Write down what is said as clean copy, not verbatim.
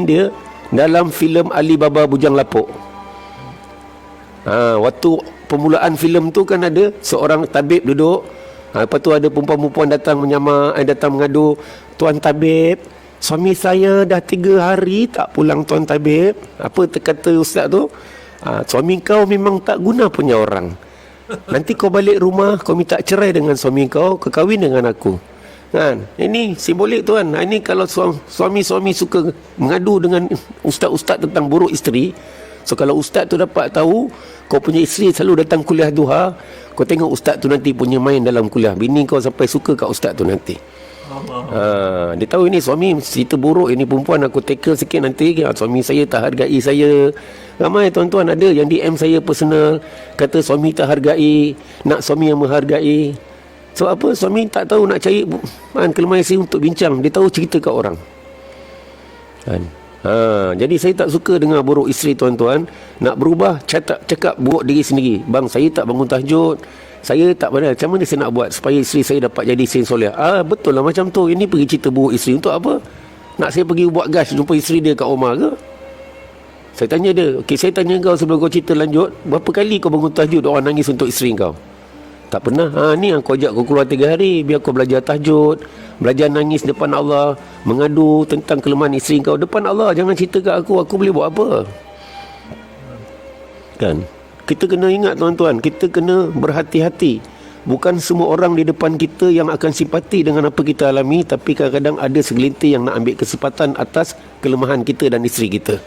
dia dalam filem Alibaba Bujang Lapuk. Waktu permulaan filem tu kan ada seorang tabib duduk. Lepas tu ada perempuan-perempuan datang datang mengadu, "Tuan tabib, suami saya dah 3 hari tak pulang, Tuan tabib." Apa kata ustaz tu? "Suami kau memang tak guna punya orang. Nanti kau balik rumah, kau minta cerai dengan suami kau, kau kahwin dengan aku." Kan? Ini simbolik tuan. Ini kalau suami-suami suka mengadu dengan ustaz-ustaz tentang buruk isteri. So kalau ustaz tu dapat tahu kau punya isteri selalu datang kuliah duha, kau tengok ustaz tu nanti punya main dalam kuliah. Bini kau sampai suka kat ustaz tu nanti. Dia tahu ini suami cerita buruk, ini perempuan aku tackle sikit nanti, suami saya tak hargai saya. Ramai tuan-tuan ada yang DM saya personal, kata suami tak hargai, nak suami yang menghargai. So apa, suami tak tahu nak cari kelemahan isteri untuk bincang, dia tahu cerita kat orang. Kan? Jadi saya tak suka dengar buruk isteri tuan-tuan. Nak berubah, cakap buruk diri sendiri. Bang, saya tak bangun tahajud, saya tak pandai, macam mana saya nak buat supaya isteri saya dapat jadi isteri soleh? Betul lah macam tu. Ini pergi cerita buruk isteri untuk apa? Nak saya pergi buat gas jumpa isteri dia kat rumah ke? Saya tanya dia, okey, saya tanya kau sebelum kau cerita lanjut, berapa kali kau bangun tahajud orang nangis untuk isteri kau? Tak pernah. Ni aku ajak kau keluar 3 hari, biar kau belajar tahajud, belajar nangis depan Allah, mengadu tentang kelemahan isteri kau depan Allah. Jangan cerita kat aku boleh buat apa? Kan? Kita kena ingat tuan-tuan, kita kena berhati-hati. Bukan semua orang di depan kita yang akan simpati dengan apa kita alami, tapi kadang-kadang ada segelintir yang nak ambil kesempatan atas kelemahan kita dan isteri kita.